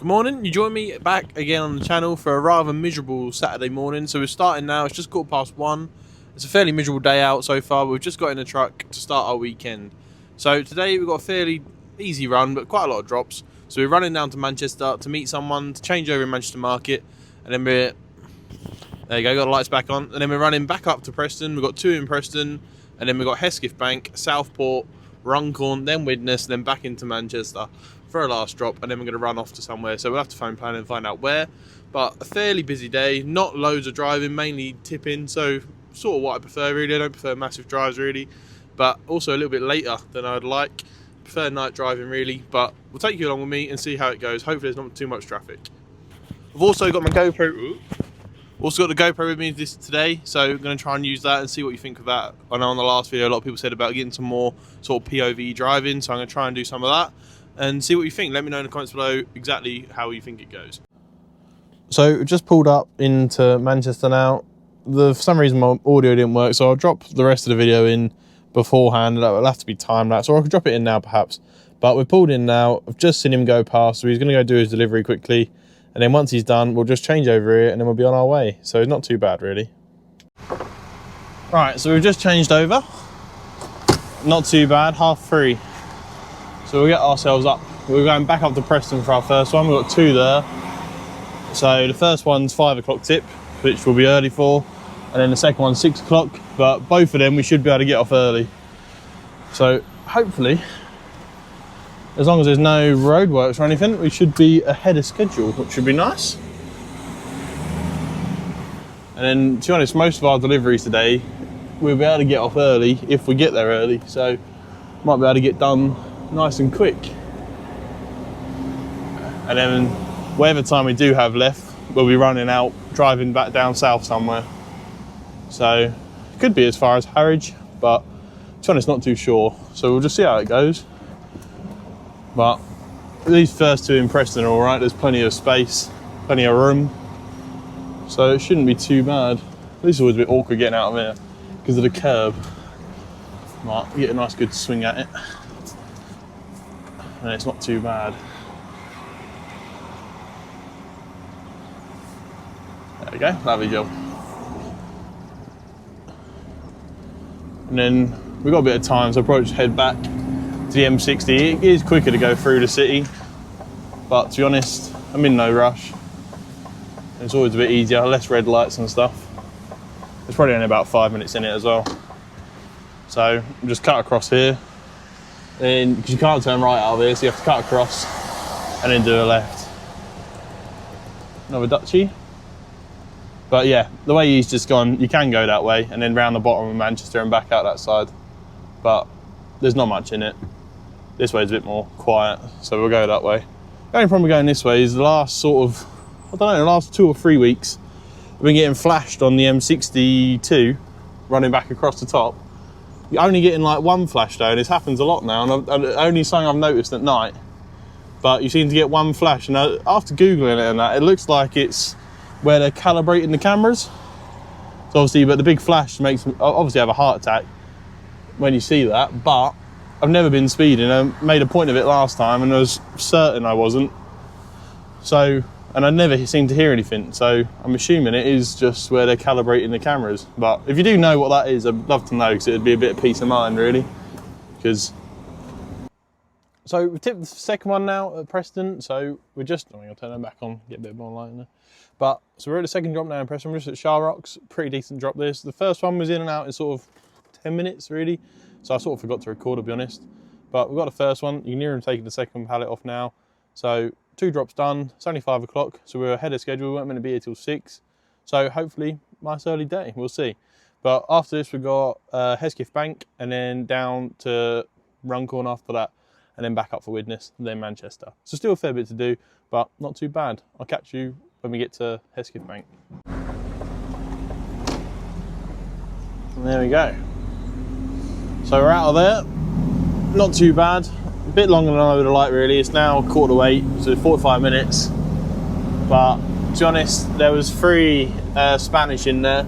Good morning, you join me back again on the channel for a rather miserable Saturday morning. So we're starting now, it's just 1:15. It's a fairly miserable day out so far, but we've just got in the truck to start our weekend. So today we've got a fairly easy run, but quite a lot of drops. So we're running down to Manchester to meet someone, to change over in Manchester Market, and then there you go, got the lights back on, and then we're running back up to Preston. We've got 2 in Preston, and then we've got HGV Bank, Southport, Runcorn, then Widnes, then back into Manchester for a last drop, and then we're going to run off to somewhere. So we'll have to phone plan and find out where. But a fairly busy day, not loads of driving, mainly tipping, so sort of what I prefer really. I don't prefer massive drives really, but also a little bit later than I'd like. Prefer night driving really, but we'll take you along with me and see how it goes. Hopefully there's not too much traffic. I've also got my GoPro. Also got the GoPro with me today, so I'm going to try and use that and see what you think of that. I know on the last video a lot of people said about getting some more sort of POV driving, so I'm going to try and do some of that and see what you think. Let me know in the comments below exactly how you think it goes. So just pulled up into Manchester now. For some reason my audio didn't work, so I'll drop the rest of the video in beforehand. That will have to be time lapse, or I could drop it in now perhaps. But we're pulled in now. I've just seen him go past, so he's going to go do his delivery quickly. And then once he's done, we'll just change over here and then we'll be on our way. So it's not too bad really. Right, so we've just changed over. Not too bad, 3:30. So we'll get ourselves up. We're going back up to Preston for our first one. We've got 2 there. So the first one's 5 o'clock tip, which we'll be early for. And then the second one's 6 o'clock. But both of them, we should be able to get off early. So hopefully, as long as there's no roadworks or anything, we should be ahead of schedule, which should be nice. And then, to be honest, most of our deliveries today, we'll be able to get off early if we get there early. So, might be able to get done nice and quick. And then, whatever time we do have left, we'll be running out, driving back down south somewhere. So, it could be as far as Harwich, but to be honest, not too sure. So, we'll just see how it goes. But these first 2 in Preston are all right. There's plenty of space, plenty of room, so it shouldn't be too bad. This is always a bit awkward getting out of here because of the curb. Might get a nice good swing at it, and it's not too bad. There we go, lovely job. And then we've got a bit of time, so I'll probably just head back the M60. It is quicker to go through the city, but to be honest, I'm in no rush. It's always a bit easier, less red lights and stuff. There's probably only about 5 minutes in it as well. So we'll just cut across here, and because you can't turn right out of here, so you have to cut across and then do a left. Another Dutchie. But yeah, the way he's just gone, you can go that way and then round the bottom of Manchester and back out that side, but there's not much in it. This way is a bit more quiet, so we'll go that way. The only problem with going this way is the last sort of, I don't know, the last 2 or 3 weeks, I've been getting flashed on the M62, running back across the top. You're only getting like 1 flash though, and this happens a lot now, and only something I've noticed at night. But you seem to get 1 flash, and after Googling it and that, it looks like it's where they're calibrating the cameras. So obviously, but the big flash makes me obviously have a heart attack when you see that, but I've never been speeding. I made a point of it last time and I was certain I wasn't. So, and I never seem to hear anything. So I'm assuming it is just where they're calibrating the cameras. But if you do know what that is, I'd love to know, because it'd be a bit of peace of mind really. So we've tipped the second one now at Preston. So we're just, I'll turn them back on, get a bit more light in there. But, so we're at the second drop now in Preston. We're just at Sharrocks, pretty decent drop this. The first one was in and out in sort of 10 minutes really, so I sort of forgot to record, to be honest. But we've got the first one. You can hear him taking the second pallet off now. So 2 drops done. It's only 5 o'clock, so we're ahead of schedule. We weren't meant to be here till 6, so hopefully nice early day, we'll see. But after this we've got HGV Bank, and then down to Runcorn after that, and then back up for Widnes, and then Manchester. So still a fair bit to do, but not too bad. I'll catch you when we get to HGV Bank. And there we go. So we're out of there, not too bad. A bit longer than I would have liked really. It's now 7:45, so 45 minutes. But to be honest, there was 3 Spanish in there.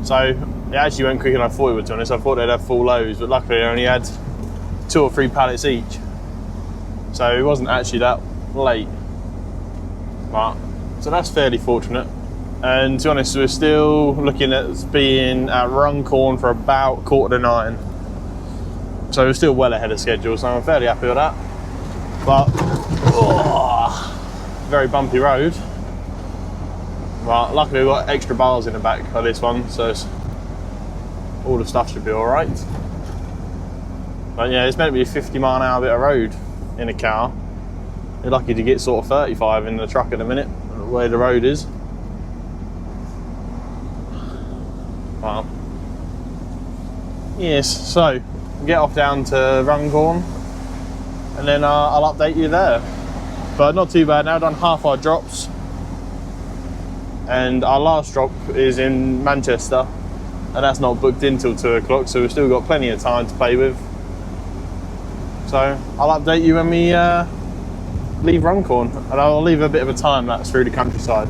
So it actually went quicker than I thought it would, to be honest. I thought they'd have full loads, but luckily they only had 2 or 3 pallets each. So it wasn't actually that late. Right, so that's fairly fortunate. And to be honest, we're still looking at being at Runcorn for about 8:45. So we're still well ahead of schedule, so I'm fairly happy with that. But, very bumpy road. Right, luckily we've got extra bars in the back of this one, so all the stuff should be alright. But yeah, it's meant to be a 50-mile-an-hour bit of road in a car. You're lucky to get sort of 35 in the truck at the minute, where the road is. Well, yes, so get off down to Runcorn and then I'll update you there. But not too bad now, done half our drops. And our last drop is in Manchester, and that's not booked in till 2 o'clock, so we've still got plenty of time to play with. So I'll update you when we leave Runcorn, and I'll leave a bit of a time lapse through the countryside.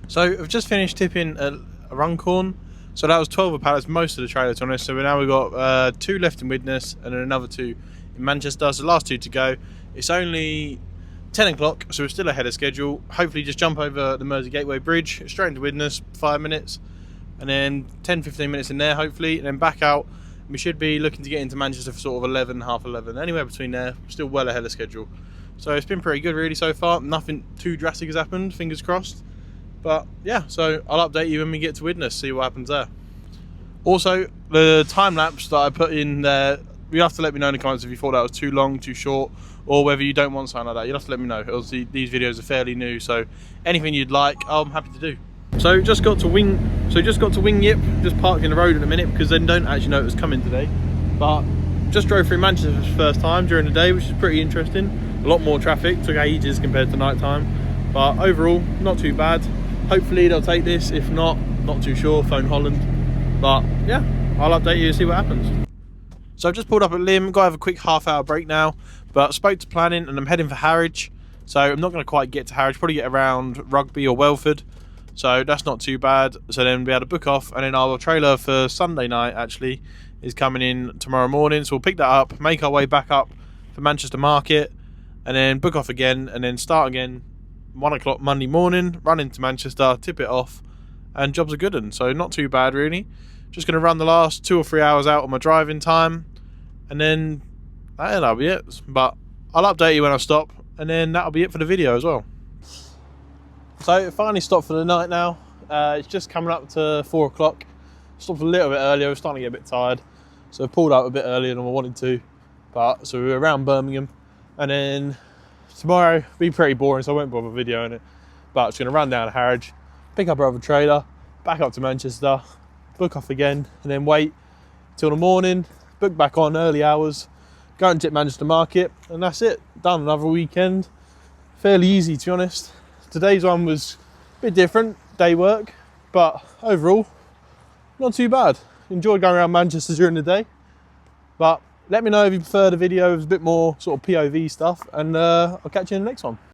So I've just finished tipping at Runcorn. So that was 12 pallets, most of the trailer to be honest. So now we've got 2 left in Widnes and then another 2 in Manchester. So the last 2 to go. It's only 10 o'clock, so we're still ahead of schedule. Hopefully just jump over the Mersey Gateway Bridge, straight into Widnes, 5 minutes. and then 10-15 minutes in there hopefully, and then back out. We should be looking to get into Manchester for sort of 11, half 11, anywhere between there. Still well ahead of schedule. So it's been pretty good really so far. Nothing too drastic has happened, fingers crossed. But yeah, so I'll update you when we get to Widnes, see what happens there. Also, the time lapse that I put in there, you have to let me know in the comments if you thought that was too long, too short, or whether you don't want something like that. You'll have to let me know. Obviously, these videos are fairly new, so anything you'd like, I'm happy to do. So just got to Yip, just parked in the road in a minute because they don't actually know it was coming today. But just drove through Manchester for the first time during the day, which is pretty interesting. A lot more traffic, took ages compared to night time. But overall, not too bad. Hopefully they'll take this, if not too sure, phone Holland. But yeah, I'll update you and see what happens. So I've just pulled up at Lim, got to have a quick half-hour break now. But spoke to planning and I'm heading for Harwich. So I'm not going to quite get to Harwich, probably get around Rugby or Welford. So that's not too bad. So then we'll be able to book off, and then our trailer for Sunday night actually is coming in tomorrow morning. So we'll pick that up, make our way back up for Manchester Market, and then book off again, and then start again 1 o'clock Monday morning, run into Manchester, tip it off, and jobs are good. And so not too bad really. Just going to run the last 2 or 3 hours out on my driving time, and then that'll be it. But I'll update you when I stop, and then that'll be it for the video as well. So finally stopped for the night now. It's just coming up to 4 o'clock. Stopped a little bit earlier, I was starting to get a bit tired. So I pulled out a bit earlier than I wanted to. So we were around Birmingham. And then tomorrow will be pretty boring, so I won't bother videoing it. But I'm just going to run down to Harwich, pick up our other trailer, back up to Manchester, book off again, and then wait till the morning, book back on early hours, go and tip Manchester Market, and that's it. Done another weekend. Fairly easy, to be honest. Today's one was a bit different, day work, but overall, not too bad. Enjoyed going around Manchester during the day, but let me know if you prefer the video with a bit more sort of POV stuff, and I'll catch you in the next one.